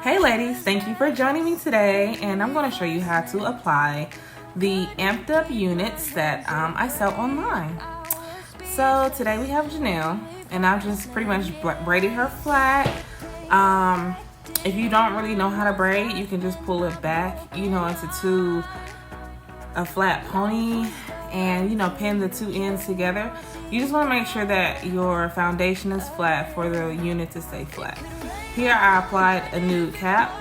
Hey ladies, thank you for joining me today, and I'm going to show you how to apply the Amped Up units that I sell online. So today we have Janelle, and I've just pretty much braided her flat. If you don't really know how to braid, you can just pull it back, into a flat pony and, pin the two ends together. You just want to make sure that your foundation is flat for the unit to stay flat. Here I applied a nude cap,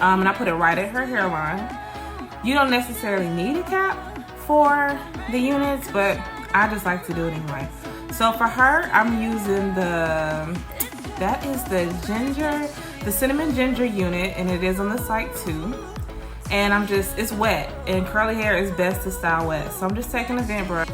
and I put it right at her hairline. You don't necessarily need a cap for the units, but I just like to do it anyway. So for her, I'm using the cinnamon ginger unit, and it is on the site too. And it's wet, and curly hair is best to style wet. So I'm just taking a vent brush,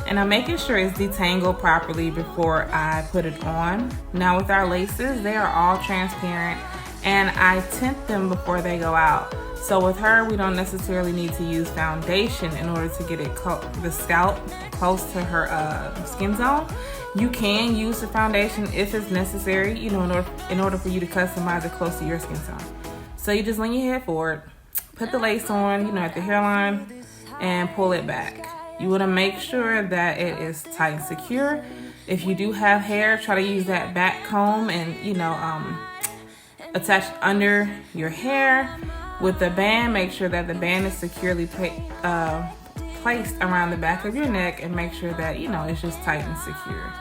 and I'm making sure it's detangled properly before I put it on. Now with our laces, they are all transparent, and I tint them before they go out. So with her, we don't necessarily need to use foundation in order to get it the scalp close to her skin zone. You can use the foundation if it's necessary, in order for you to customize it close to your skin tone. So you just lean your head forward, put the lace on, at the hairline, and pull it back. You want to make sure that it is tight and secure. If you do have hair, try to use that back comb and, attach under your hair with the band. Make sure that the band is securely placed around the back of your neck, and make sure that, it's just tight and secure.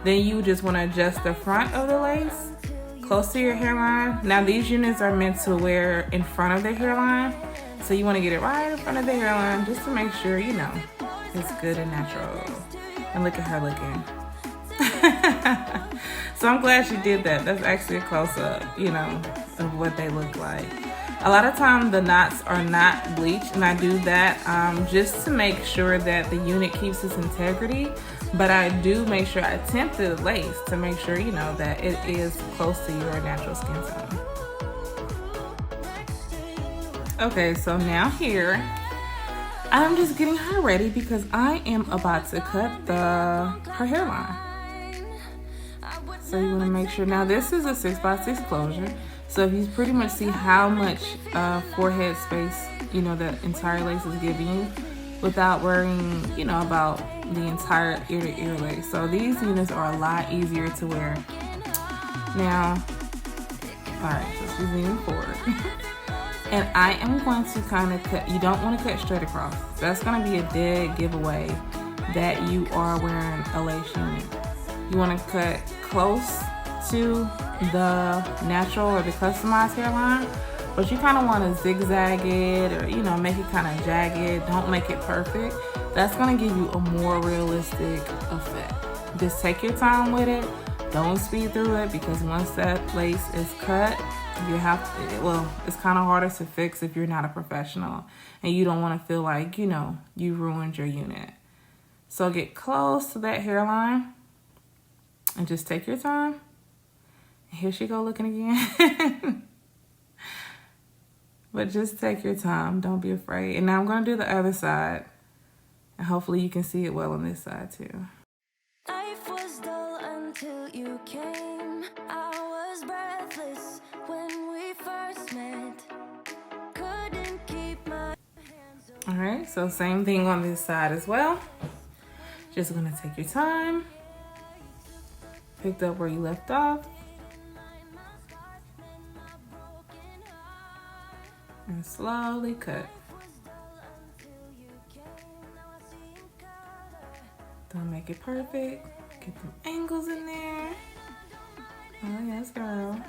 Then you just want to adjust the front of the lace close to your hairline. Now these units are meant to wear in front of the hairline, so you want to get it right in front of the hairline just to make sure, it's good and natural. And look at her looking. So I'm glad she did that. That's actually a close-up, of what they look like. A lot of times the knots are not bleached, and I do that just to make sure that the unit keeps its integrity. But I do make sure I tint the lace to make sure, that it is close to your natural skin tone. Okay, so now here, I'm just getting her ready because I am about to cut her hairline. So you want to make sure. Now this is a 6x6 closure. So if you pretty much see how much forehead space, the entire lace is giving you without worrying, about the entire ear to ear lace. So these units are a lot easier to wear. Now, all right, so she's leaning forward. And I am going to kind of cut. You don't want to cut straight across. That's going to be a dead giveaway that you are wearing a lace unit. You want to cut close to the natural or the customized hairline, but you kind of want to zigzag it or, make it kind of jagged. Don't make it perfect. That's going to give you a more realistic effect. Just take your time with it. Don't speed through it, because once that lace is cut, it's kind of harder to fix if you're not a professional and you don't want to feel like, you ruined your unit. So get close to that hairline and just take your time. Here she go looking again. But just take your time. Don't be afraid. And now I'm going to do the other side. And hopefully you can see it well on this side too. Life was dull until you came. I was breathless when we first met. Couldn't keep my hands away. All right, so same thing on this side as well. Just going to take your time. Picked up where you left off. And slowly cut. Don't make it perfect. Get some angles in there. Oh yes, girl.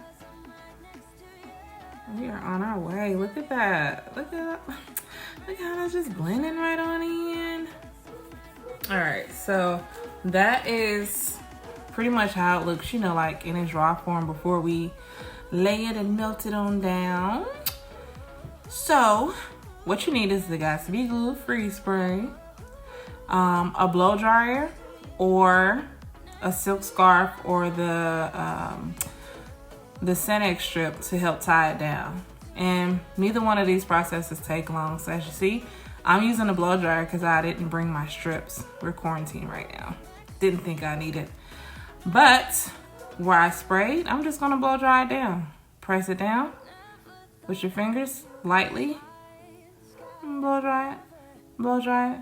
We are on our way. Look at that. Look how that's just blending right on in. All right, so that is pretty much how it looks, like in its raw form before we lay it and melt it on down. So what you need is the Got2b Glue Freeze Spray, a blow dryer, or a silk scarf, or the Cenex strip to help tie it down. And neither one of these processes take long. So as you see, I'm using a blow dryer because I didn't bring my strips. We're quarantined right now. Didn't think I needed. But where I sprayed, I'm just gonna blow dry it down. Press it down with your fingers lightly. Blow dry it. Blow dry it.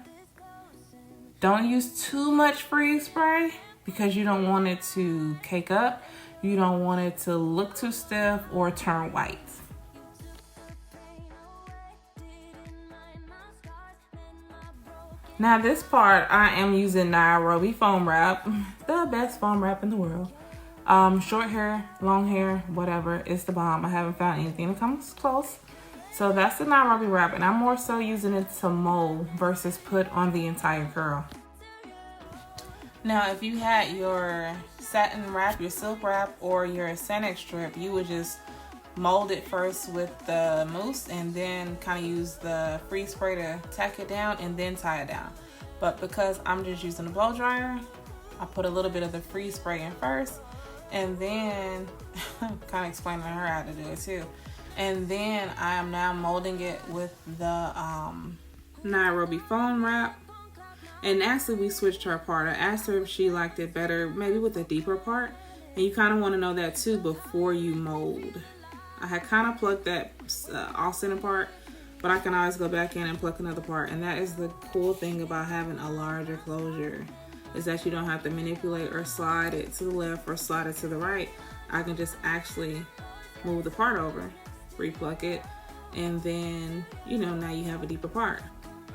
Don't use too much freeze spray because you don't want it to cake up. You don't want it to look too stiff or turn white. Now this part, I am using Nairobi foam wrap, the best foam wrap in the world. Short hair, long hair, whatever, it's the bomb. I haven't found anything that comes close. So that's the Nairobi wrap, and I'm more so using it to mold versus put on the entire curl. Now, if you had your satin wrap, your silk wrap, or your Sanex strip, you would just mold it first with the mousse and then kind of use the freeze spray to tack it down and then tie it down. But because I'm just using a blow dryer, I put a little bit of the freeze spray in first and then kind of explaining to her how to do it too. And then I am now molding it with the Nairobi foam wrap. And actually we switched her part. I asked her if she liked it better, maybe with a deeper part. And you kind of want to know that too before you mold. I had kind of plucked that off-center part, but I can always go back in and pluck another part. And that is the cool thing about having a larger closure, is that you don't have to manipulate or slide it to the left or slide it to the right. I can just actually move the part over, re-pluck it, and then, you know, now you have a deeper part.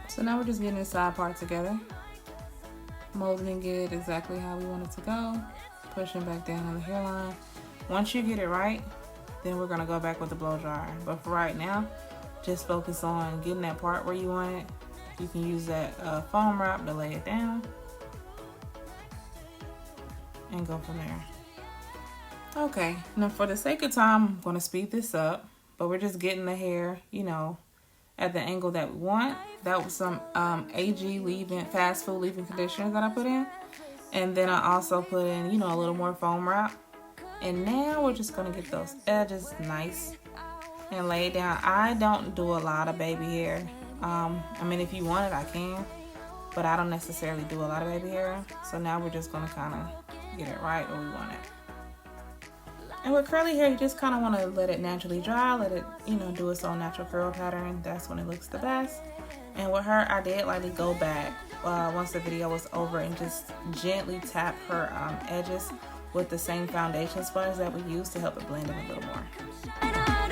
So now we're just getting the side part together, molding it exactly how we want it to go, pushing back down on the hairline. Once you get it right, then we're gonna go back with the blow dryer. But for right now, just focus on getting that part where you want it. You can use that foam wrap to lay it down and go from there. Okay, now for the sake of time, I'm gonna speed this up, but we're just getting the hair, you know, at the angle that we want. That was some AG leave-in, fast food leave-in conditioner that I put in. And then I also put in, you know, a little more foam wrap. And now we're just gonna get those edges nice and lay it down. I don't do a lot of baby hair. I mean, if you want it, I can, but I don't necessarily do a lot of baby hair. So now we're just gonna kind of get it right where we want it. And with curly hair, you just kind of want to let it naturally dry, let it, you know, do its own natural curl pattern. That's when it looks the best. And with her, I did lightly go back once the video was over and just gently tap her edges with the same foundation sponge that we used to help it blend in a little more.